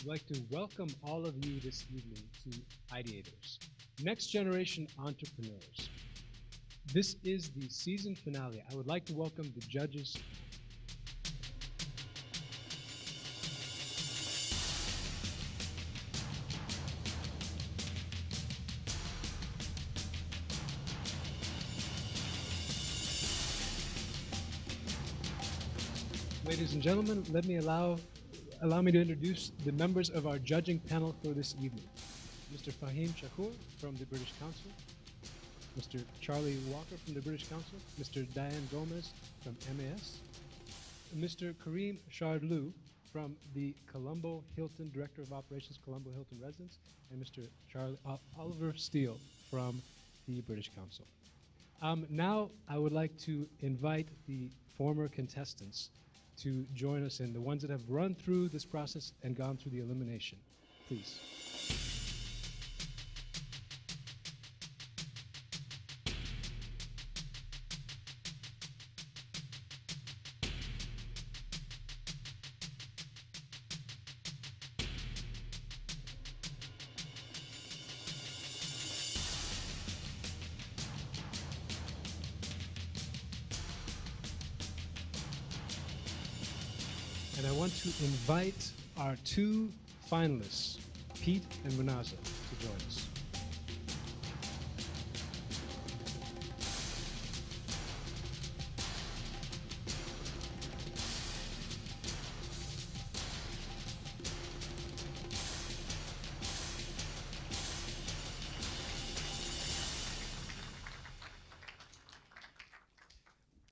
I'd like to welcome all of you this evening to Ideators, Next Generation Entrepreneurs. This is the season finale. I would like to welcome the judges. Ladies and gentlemen, allow me to introduce the members of our judging panel for this evening. Mr. Fahim Shakur from the British Council, Mr. Charlie Walker from the British Council, Mr. Diane Gomez from MAS, Mr. Kareem Shardlou from the Colombo Hilton, Director of Operations, Colombo Hilton Residence, and Mr. Oliver Steele from the British Council. Now I would like to invite the former contestants to join us in, the ones that have run through this process and gone through the elimination. Please. And I want to invite our two finalists, Pete and Munaza, to join us.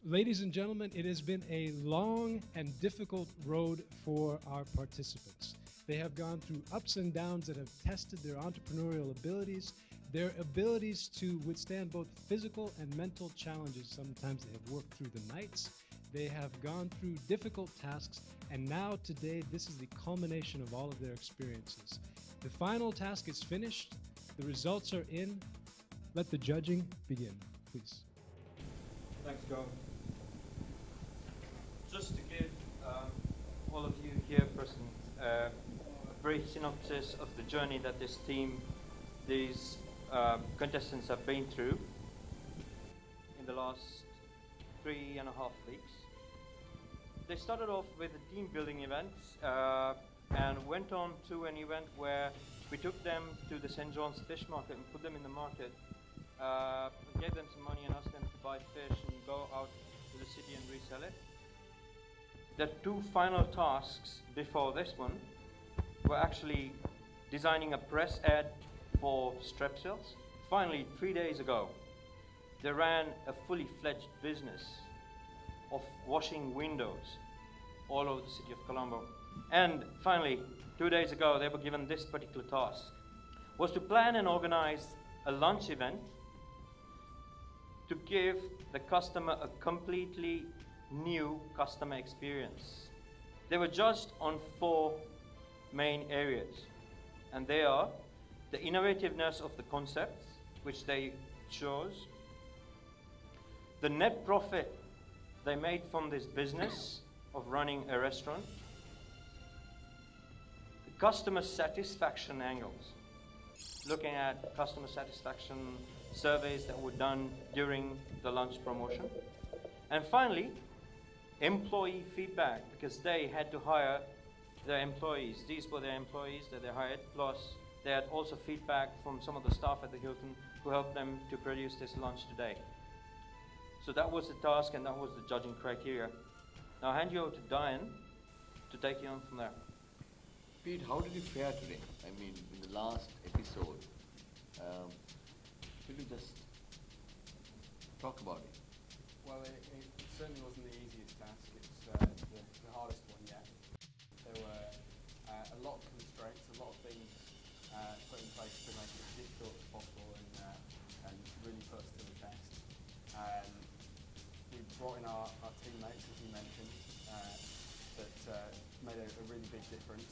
Ladies and gentlemen, it has been a long and difficult road for our participants. They have gone through ups and downs that have tested their entrepreneurial abilities, their abilities to withstand both physical and mental challenges. Sometimes they have worked through the nights. They have gone through difficult tasks, and now today, this is the culmination of all of their experiences. The final task is finished. The results are in. Let the judging begin, please. Thanks, Joe. Just to give all of you here present a brief synopsis of the journey that these contestants have been through in the last 3.5 weeks. They started off with a team building event and went on to an event where we took them to the St. John's fish market and put them in the market, gave them some money and asked them to buy fish and go out to the city and resell it. The two final tasks before this one were actually designing a press ad for Strepsils. Finally, 3 days ago, they ran a fully fledged business of washing windows all over the city of Colombo. And finally, 2 days ago, they were given this particular task, was to plan and organize a lunch event to give the customer a completely new customer experience. They were judged on 4 main areas, and they are the innovativeness of the concepts which they chose, the net profit they made from this business of running a restaurant, the customer satisfaction angles, looking at customer satisfaction surveys that were done during the lunch promotion, and finally employee feedback, because they had to hire their employees. These were their employees that they hired, plus they had also feedback from some of the staff at the Hilton who helped them to produce this lunch today. So that was the task and that was the judging criteria. Now I'll hand you over to Diane to take you on from there. Pete, how did you fare today? I mean, in the last episode, could you just talk about it? Well, it certainly wasn't the easiest task. It's the hardest one yet. There were a lot of constraints, a lot of things put in place to make it as difficult as possible and really put us to the test. We brought in our teammates, as you mentioned, that made a really big difference.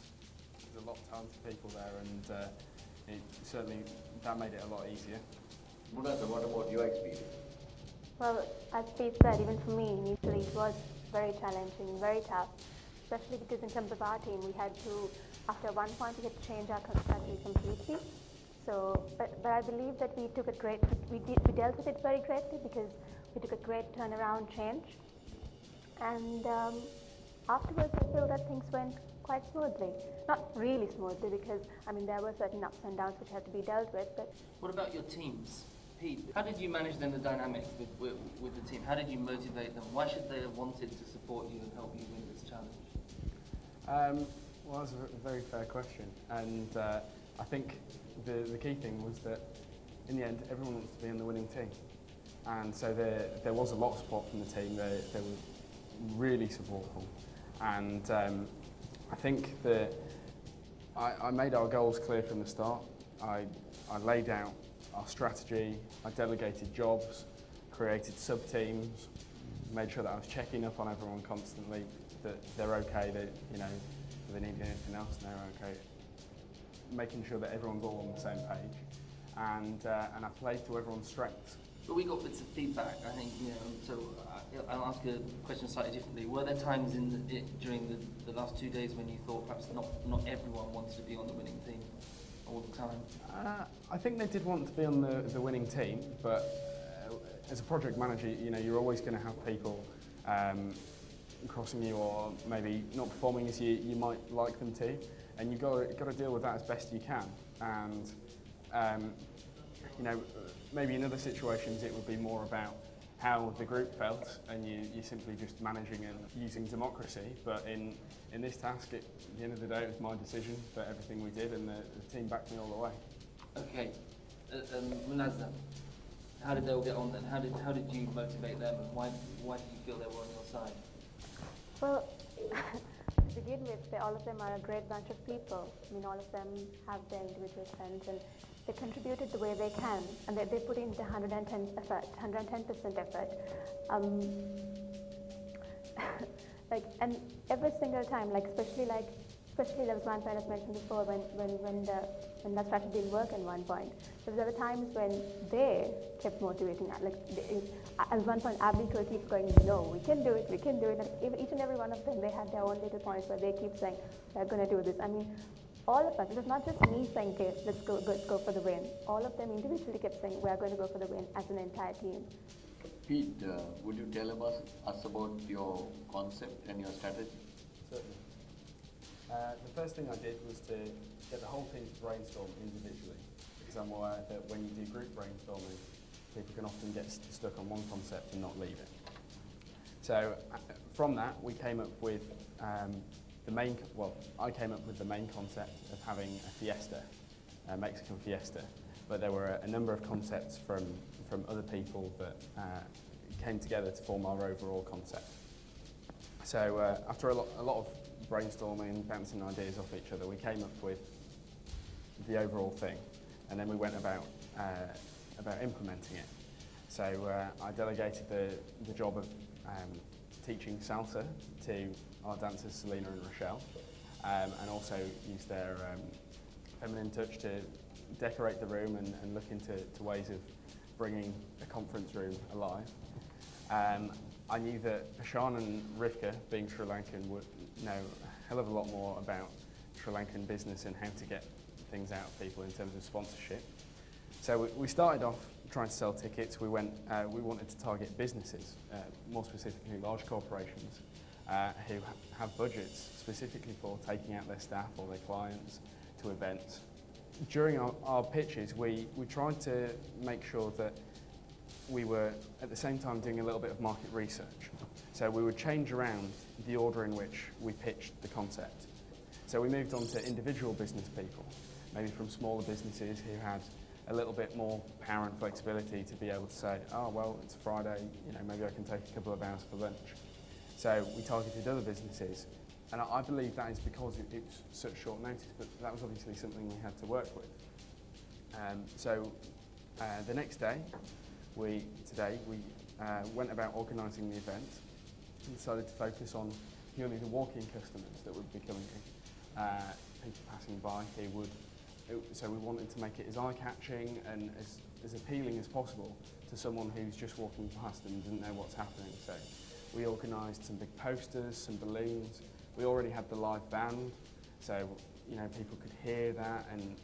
There's a lot of talented people there, and that made it a lot easier. Munaza, what about your experience? Well, as Pete said, even for me, initially it was very challenging, very tough. especially because in terms of our team, we had to, after one point, we had to change our strategy completely. So, but I believe that we took we dealt with it very greatly because we took a great turnaround change. And afterwards, I feel that things went quite smoothly. Not really smoothly because, I mean, there were certain ups and downs which had to be dealt with, but... What about your teams? Pete, how did you manage then the dynamics with the team? How did you motivate them? Why should they have wanted to support you and help you win this challenge? Well, that's a very fair question. And I think the key thing was that in the end, everyone wants to be on the winning team. And so there was a lot of support from the team. They were really supportful. And I think that I made our goals clear from the start. I laid out our strategy, I delegated jobs, created sub-teams, made sure that I was checking up on everyone constantly, that they're okay, that, you know, if they need anything else, they're okay. Making sure that everyone's all on the same page. And I played to everyone's strengths. But we got bits of feedback, I think, you know, so I'll ask a question slightly differently. Were there times during the last 2 days when you thought perhaps not everyone wanted to be on the winning team all the time? I think they did want to be on the winning team, but as a project manager, you know, you're always going to have people crossing you or maybe not performing as you might like them to, and you've got to deal with that as best you can. And you know, maybe in other situations it would be more about how the group felt, and you're simply just managing and using democracy. But in this task, at the end of the day, it was my decision for everything we did, and the team backed me all the way. Okay, Munazza, how did they all get on then? How did you motivate them, and why did you feel they were on your side? Well, to begin with, all of them are a great bunch of people. I mean, all of them have their individual strengths, and they contributed the way they can, and they put in the 110% effort. Like, and every single time, like especially there was one point I mentioned before when that strategy didn't work at one point. So there were times when they kept motivating us. Like at one point, Abdul keeps going, "No, we can do it, we can do it." And each and every one of them, they had their own little points where they keep saying, "We're going to do this." I mean, all of us. It was not just me saying, "Okay, let's go for the win." All of them individually kept saying, "We are going to go for the win" as an entire team. Pete, would you tell us about your concept and your strategy? Certainly. The first thing I did was to get the whole team to brainstorm individually, because I'm aware that when you do group brainstorming, people can often get stuck on one concept and not leave it. So from that, we came up with I came up with the main concept of having a fiesta, a Mexican fiesta, but there were a number of concepts from other people that came together to form our overall concept. So after a lot of brainstorming, bouncing ideas off each other, we came up with the overall thing, and then we went about implementing it. So I delegated the job of teaching salsa to our dancers Selena and Rochelle, and also used their feminine touch to decorate the room and look into ways of bringing a conference room alive. I knew that Ashan and Rivka, being Sri Lankan, would know a hell of a lot more about Sri Lankan business and how to get things out of people in terms of sponsorship. So we started off trying to sell tickets. We wanted to target businesses, more specifically large corporations, who have budgets specifically for taking out their staff or their clients to events. During our pitches, we tried to make sure that we were at the same time doing a little bit of market research. So we would change around the order in which we pitched the concept. So we moved on to individual business people, maybe from smaller businesses who had a little bit more power and flexibility to be able to say, "Oh, well, it's Friday, you know, maybe I can take a couple of hours for lunch." So we targeted other businesses, and I believe that is because it's such short notice, but that was obviously something we had to work with. The next day, we went about organising the event and decided to focus on purely the walk-in customers that would be coming in, people passing by who would. So we wanted to make it as eye-catching and as appealing as possible to someone who's just walking past and doesn't know what's happening. So we organised some big posters, some balloons, we already had the live band, so people could hear that, and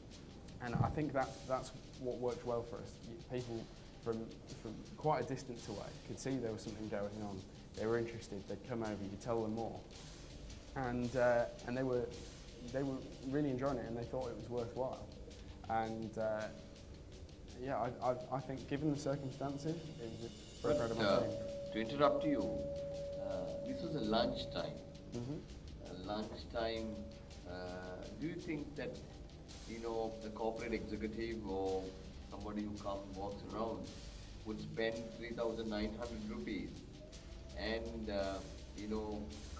I think that's what worked well for us. People from quite a distance away could see there was something going on. They were interested. They'd come over. You'd tell them more, and they were really enjoying it, and they thought it was worthwhile. And I think given the circumstances, it was a very proud of my team. To interrupt you, this was a lunchtime. Mm-hmm. Lunchtime. Do you think that the corporate executive or somebody who walks around would spend 3,900 rupees and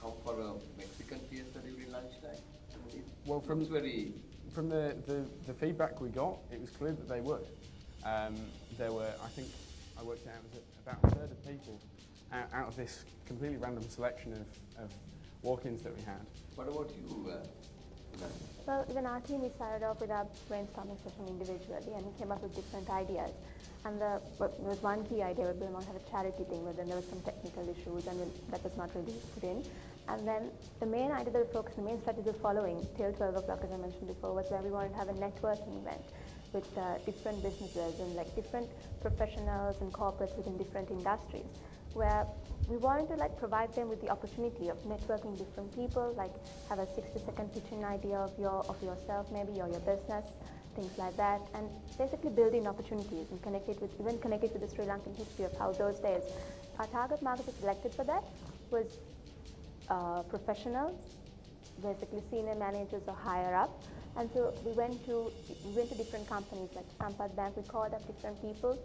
come for a Mexican fiesta during lunchtime? Well, from the feedback we got, it was clear that they would. There were, I think, I worked out, it was about a third of people out of this completely random selection of walk-ins that we had. What about you? Well, even our team, we started off with our brainstorming session individually, and we came up with different ideas. And there was one key idea where we might have a charity thing, but then there was some technical issues, and that was not really put in. And then the main idea that we focused, the main strategy we're following till 12 o'clock, as I mentioned before, was where we wanted to have a networking event with different businesses and like different professionals and corporates within different industries, where we wanted to provide them with the opportunity of networking different people, like have a 60-second pitching idea of yourself maybe, or your business, things like that, and basically building opportunities and connect it with the Sri Lankan history of how those days. Our target market we selected for that was professionals, basically senior managers or higher up. And so we went to different companies like Sampath Bank. We called up different people,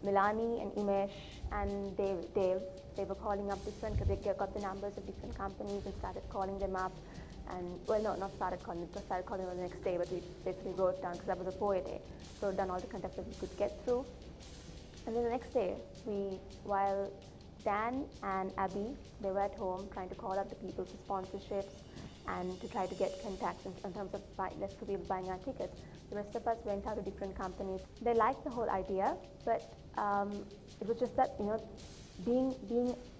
Milani and Imesh and Dave. They were calling up different, because they got the numbers of different companies and started calling them up. And well, no, not started calling them, started calling them the next day, but we basically wrote down, because that was a 4-day day, wrote down all the contacts that we could get through. And then the next day, while Dan and Abby, they were at home trying to call up the people for sponsorships and to try to get contacts in terms of less people buying our tickets. The rest of us went out to different companies. They liked the whole idea, but it was just that, being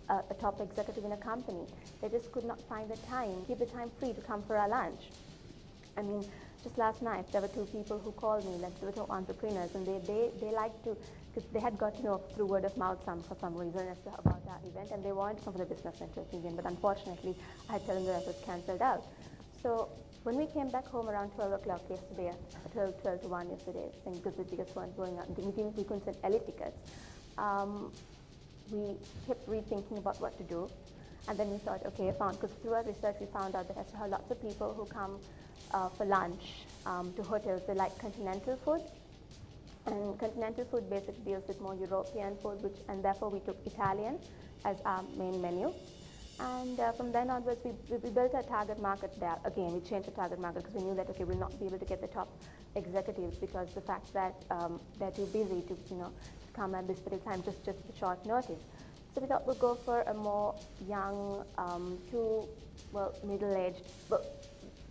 a top executive in a company, they just could not find the time, keep the time free to come for our lunch. I mean, just last night, there were 2 people who called me, they were 2 entrepreneurs, and they liked to, because they had got to know through word of mouth for some reason about our event, and they wanted to come for the business networking event, but unfortunately, I had told them that it was cancelled out. So when we came back home around 12 o'clock yesterday, 12 to 1 yesterday, and because the tickets weren't going out, we couldn't sell any tickets, we kept rethinking about what to do. And then we thought, okay, because through our research we found out that as to how lots of people who come for lunch to hotels, they like continental food. And continental food basically deals with more European food, and therefore we took Italian as our main menu. And from then onwards, we built our target market there. Again, we changed the target market because we knew that, okay, we'll not be able to get the top executives because the fact that they're too busy to, come at this particular time, just for short notice. So we thought we'll go for a more young, middle-aged,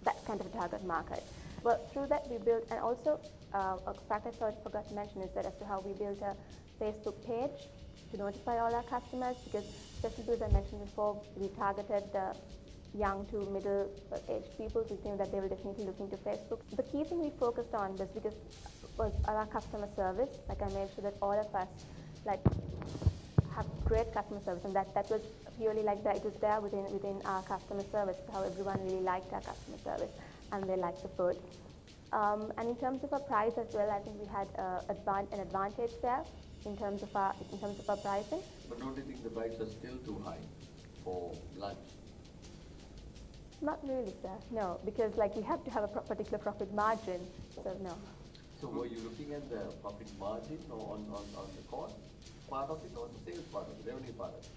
that kind of a target market. Well, through that we built, and also a fact I forgot to mention is that as to how we built a Facebook page to notify all our customers, because especially as I mentioned before, we targeted the young to middle-aged people, so we knew that they were definitely looking to Facebook. The key thing we focused on was our customer service. Like I made sure that all of us have great customer service, and that was purely that. It was there within our customer service, how everyone really liked our customer service, and they liked the food. And in terms of our price as well, I think we had an advantage there in terms of our pricing. But don't you think the prices are still too high for lunch? Not really, sir. No, because we have to have a particular profit margin. So no. So were you looking at the profit margin or on the cost part of it, or the sales part of it, revenue part of it?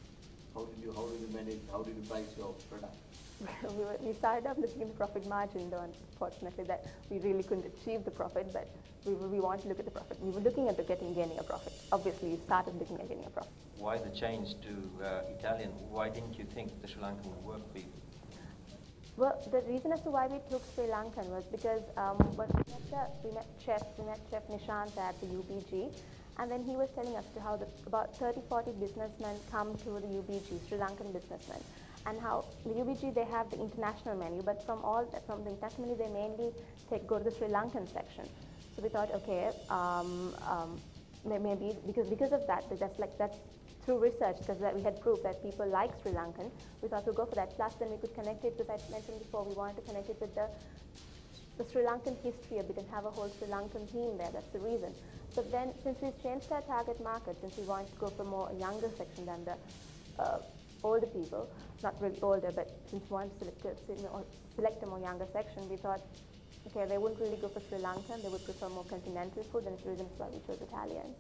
How did you manage? How did you price your product? We started off looking at the profit margin, though unfortunately that we really couldn't achieve the profit, but we want to look at the profit. We were looking at gaining a profit. Obviously, we started looking at getting a profit. Why the change to Italian? Why didn't you think the Sri Lankan would work for you? Well, the reason as to why we took Sri Lankan was because when we met Chef Nishant at the UBG, and then he was telling us how about 30-40 businessmen come to the UBG, Sri Lankan businessmen. and how the UBG, they have the international menu, but from the international menu, they mainly go to the Sri Lankan section. So we thought, okay, maybe because of that, that's through research, because we had proof that people like Sri Lankan. We thought we'll go for that. Plus, then we could connect it, because I mentioned before, we wanted to connect it with the Sri Lankan history a bit and have a whole Sri Lankan theme there. That's the reason. So then, since we've changed our target market, since we want to go for more younger section than the older people, not really older, but since we want to select a more younger section, we thought, okay, they wouldn't really go for Sri Lankan, they would prefer more continental food, and it's the reason why we chose Italian.